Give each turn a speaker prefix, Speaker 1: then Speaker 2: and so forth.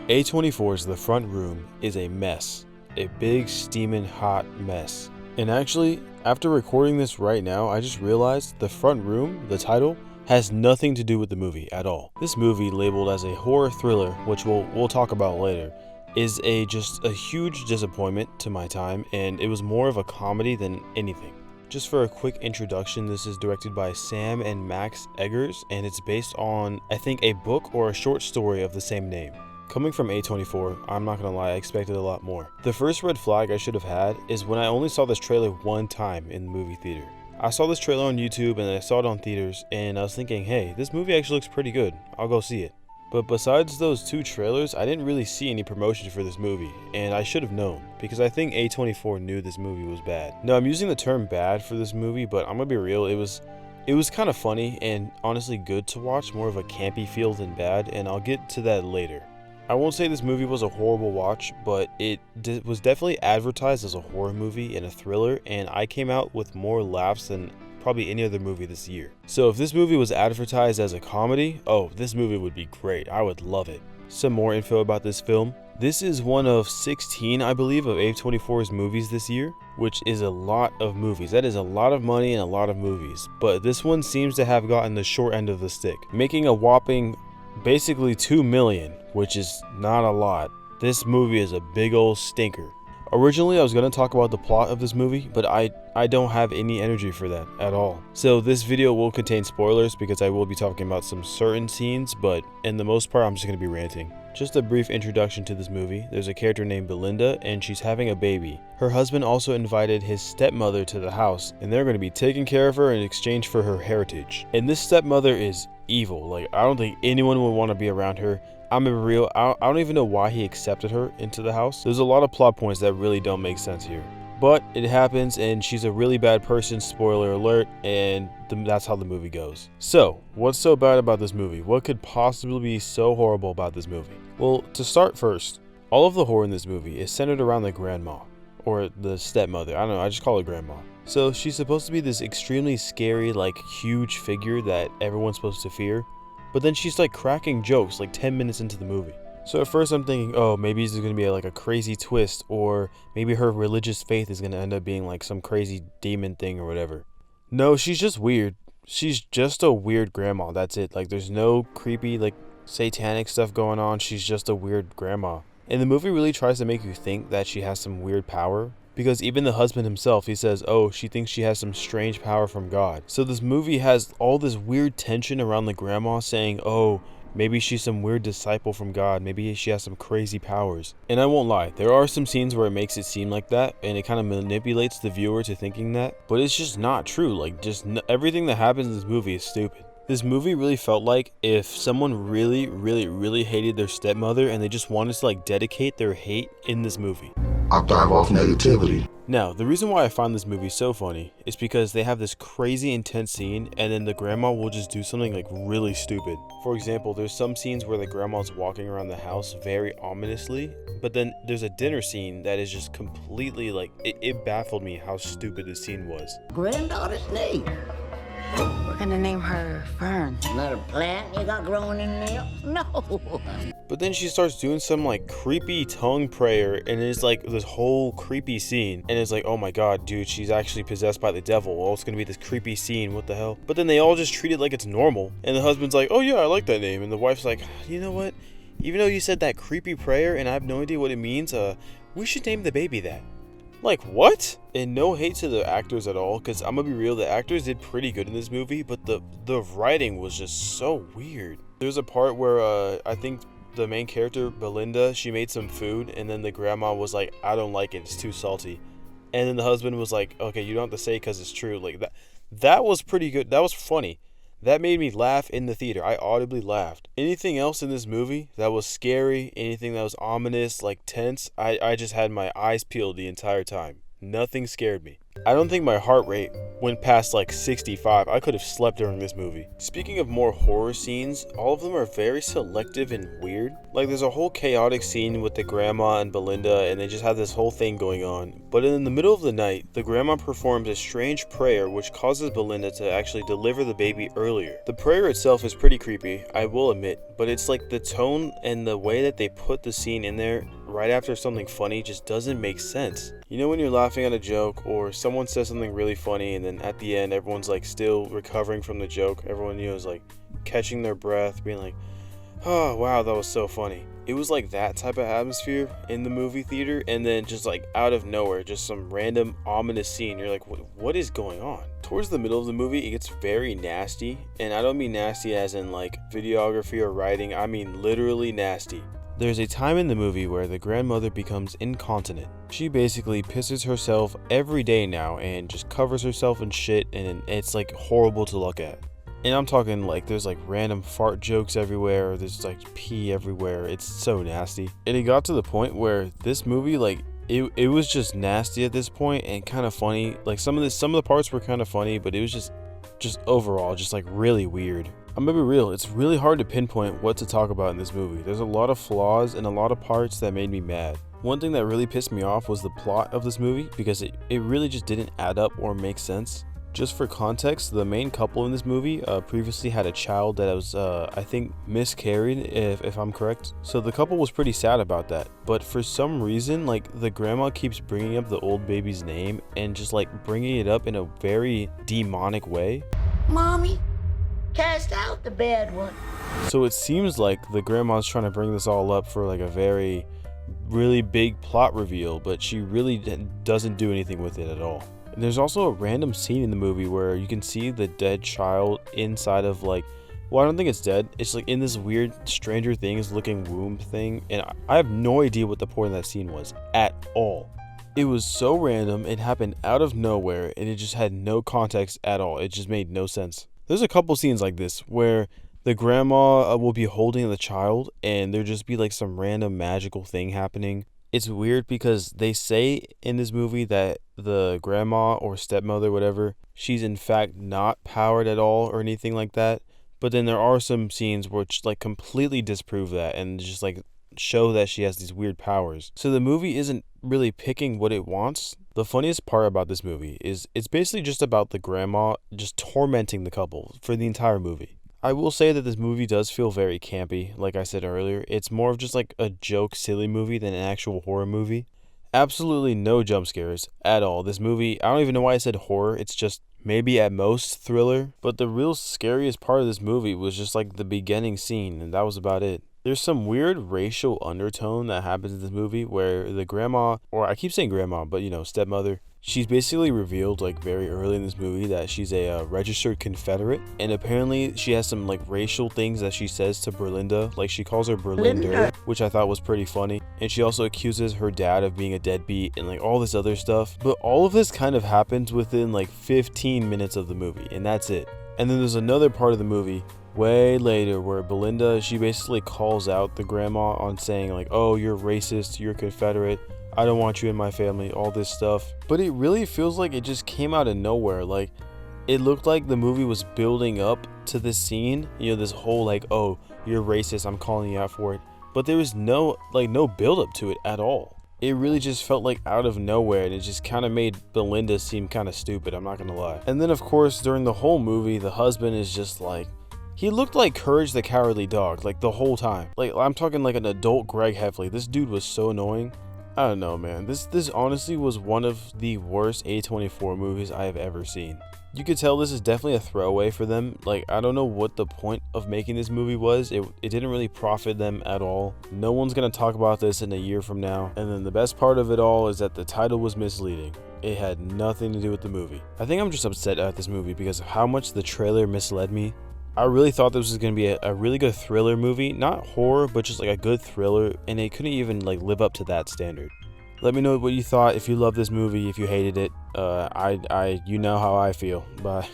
Speaker 1: A24's The Front Room is a mess. A big, steaming, hot mess. And actually, after recording this right now, I just realized The Front Room, the title, has nothing to do with the movie at all. This movie, labeled as a horror thriller, which we'll talk about later, is just a huge disappointment to my time, and it was more of a comedy than anything. Just for a quick introduction, this is directed by Sam and Max Eggers, and it's based on, I think, a book or a short story of the same name. Coming from A24, I'm not gonna lie, I expected a lot more. The first red flag I should have had is when I only saw this trailer one time in the movie theater. I saw this trailer on YouTube and I saw it on theaters, and I was thinking, hey, this movie actually looks pretty good, I'll go see it. But besides those two trailers, I didn't really see any promotion for this movie, and I should have known, because I think A24 knew this movie was bad. Now, I'm using the term bad for this movie, but I'm gonna be real, it was kind of funny and honestly good to watch, more of a campy feel than bad, and I'll get to that later. I won't say this movie was a horrible watch, but it was definitely advertised as a horror movie and a thriller, and I came out with more laughs than probably any other movie this year. So if this movie was advertised as a comedy, oh, this movie would be great. I would love it. Some more info about this film. This is one of 16, I believe, of A24's movies this year, which is a lot of movies. That is a lot of money and a lot of movies, but this one seems to have gotten the short end of the stick, making a whopping basically $2 million, which is not a lot. This movie is a big old stinker. Originally, I was going to talk about the plot of this movie, but I don't have any energy for that at all. So this video will contain spoilers because I will be talking about some certain scenes, but in the most part, I'm just going to be ranting. Just a brief introduction to this movie. There's a character named Belinda, and she's having a baby. Her husband also invited his stepmother to the house, and they're going to be taking care of her in exchange for her heritage. And this stepmother is evil. Like, I don't think anyone would want to be around her. I'm gonna be real, I don't even know why he accepted her into the house. There's a lot of plot points that really don't make sense here. But it happens, and she's a really bad person, spoiler alert, and that's how the movie goes. So, what's so bad about this movie? What could possibly be so horrible about this movie? Well, to start first, all of the horror in this movie is centered around the grandma, or the stepmother. I don't know, I just call her grandma. So she's supposed to be this extremely scary, like, huge figure that everyone's supposed to fear. But then she's like cracking jokes like 10 minutes into the movie. So at first I'm thinking, oh, maybe this is going to be like a crazy twist, or maybe her religious faith is going to end up being like some crazy demon thing or whatever. No, she's just weird. She's just a weird grandma, that's it. Like, there's no creepy like satanic stuff going on. She's just a weird grandma. And the movie really tries to make you think that she has some weird power, because even the husband himself, he says, oh, she thinks she has some strange power from God. So this movie has all this weird tension around the grandma saying, oh, maybe she's some weird disciple from God. Maybe she has some crazy powers. And I won't lie, there are some scenes where it makes it seem like that, and it kind of manipulates the viewer to thinking that. But it's just not true. Like, everything that happens in this movie is stupid. This movie really felt like if someone really, really, really hated their stepmother and they just wanted to like dedicate their hate in this movie.
Speaker 2: I thrive off negativity.
Speaker 1: Now, the reason why I find this movie so funny is because they have this crazy intense scene, and then the grandma will just do something like really stupid. For example, there's some scenes where the grandma's walking around the house very ominously, but then there's a dinner scene that is just completely like, it baffled me how stupid this scene was.
Speaker 3: Granddaughter's name.
Speaker 4: We're gonna name her Fern.
Speaker 3: Not a plant you got growing in there? No.
Speaker 1: But then she starts doing some like creepy tongue prayer, and it's like this whole creepy scene, and it's like, oh my god, dude, she's actually possessed by the devil. Oh, it's gonna be this creepy scene, what the hell? But then they all just treat it like it's normal, and the husband's like, oh yeah, I like that name, and the wife's like, you know what, even though you said that creepy prayer and I have no idea what it means, we should name the baby that. Like, what? And no hate to the actors at all, because I'm gonna be real, the actors did pretty good in this movie, but the writing was just so weird. There's a part where I think the main character, Belinda, she made some food, and then the grandma was like, I don't like it, it's too salty. And then the husband was like, okay, you don't have to say because it's true. Like, that was pretty good. That was funny. That made me laugh in the theater. I audibly laughed. Anything else in this movie that was scary, anything that was ominous, like tense, I just had my eyes peeled the entire time. Nothing scared me. I don't think my heart rate went past like 65. I could have slept during this movie. Speaking of more horror scenes, all of them are very selective and weird. Like there's a whole chaotic scene with the grandma and Belinda, and they just have this whole thing going on. But in the middle of the night, the grandma performs a strange prayer which causes Belinda to actually deliver the baby earlier. The prayer itself is pretty creepy, I will admit, but it's like the tone and the way that they put the scene in there right after something funny just doesn't make sense. You know when you're laughing at a joke or someone says something really funny and then at the end everyone's like still recovering from the joke, everyone is like catching their breath, being like, oh wow, that was so funny. It was like that type of atmosphere in the movie theater, and then just like out of nowhere, just some random ominous scene. You're like, what is going on? Towards the middle of the movie, it gets very nasty, and I don't mean nasty as in like videography or writing, I mean literally nasty. There's a time in the movie where the grandmother becomes incontinent. She basically pisses herself every day now and just covers herself in shit, and it's like horrible to look at. And I'm talking like there's like random fart jokes everywhere, there's like pee everywhere, it's so nasty. And it got to the point where this movie, like it was just nasty at this point and kind of funny. Like some of the parts were kind of funny, but it was just overall just like really weird. I'm gonna be real, it's really hard to pinpoint what to talk about in this movie. There's a lot of flaws and a lot of parts that made me mad. One thing that really pissed me off was the plot of this movie, because it really just didn't add up or make sense. Just for context, the main couple in this movie previously had a child that was, I think, miscarried, if I'm correct. So the couple was pretty sad about that. But for some reason, like, the grandma keeps bringing up the old baby's name and just, like, bringing it up in a very demonic way.
Speaker 3: Mommy, cast out the bad one.
Speaker 1: So it seems like the grandma's trying to bring this all up for, like, a really big plot reveal, but she really doesn't do anything with it at all. And there's also a random scene in the movie where you can see the dead child inside of like, well, I don't think it's dead. It's like in this weird Stranger Things looking womb thing. And I have no idea what the point of that scene was at all. It was so random. It happened out of nowhere and it just had no context at all. It just made no sense. There's a couple scenes like this where the grandma will be holding the child and there'll just be like some random magical thing happening. It's weird because they say in this movie that the grandma or stepmother, whatever, she's in fact not powered at all or anything like that. But then there are some scenes which like completely disprove that and just like show that she has these weird powers. So the movie isn't really picking what it wants. The funniest part about this movie is it's basically just about the grandma just tormenting the couple for the entire movie. I will say that this movie does feel very campy, like I said earlier. It's more of just like a joke, silly movie than an actual horror movie. Absolutely no jump scares at all. This movie, I don't even know why I said horror. It's just maybe at most thriller. But the real scariest part of this movie was just like the beginning scene, and that was about it. There's some weird racial undertone that happens in this movie where the grandma, or I keep saying grandma, but you know, stepmother, she's basically revealed like very early in this movie that she's a registered Confederate, and apparently she has some like racial things that she says to Berlinda, like she calls her Berlinder, which I thought was pretty funny, and she also accuses her dad of being a deadbeat and like all this other stuff. But all of this kind of happens within like 15 minutes of the movie, and that's it. And then there's another part of the movie way later where Belinda, she basically calls out the grandma on saying like, oh, you're racist, you're Confederate, I don't want you in my family, all this stuff. But it really feels like it just came out of nowhere. Like it looked like the movie was building up to this scene, you know, this whole like, oh, you're racist, I'm calling you out for it. But there was no build up to it at all. It really just felt like out of nowhere, and it just kind of made Belinda seem kind of stupid, I'm not gonna lie. And then of course during the whole movie, the husband is just like, he looked like Courage the Cowardly Dog, like the whole time. Like I'm talking like an adult Greg Heffley. This dude was so annoying. I don't know, man. This honestly was one of the worst A24 movies I have ever seen. You could tell this is definitely a throwaway for them. Like, I don't know what the point of making this movie was. It didn't really profit them at all. No one's gonna talk about this in a year from now. And then the best part of it all is that the title was misleading. It had nothing to do with the movie. I think I'm just upset at this movie because of how much the trailer misled me. I really thought this was going to be a really good thriller movie, not horror, but just like a good thriller, and it couldn't even like live up to that standard. Let me know what you thought, if you loved this movie, if you hated it. You know how I feel. Bye.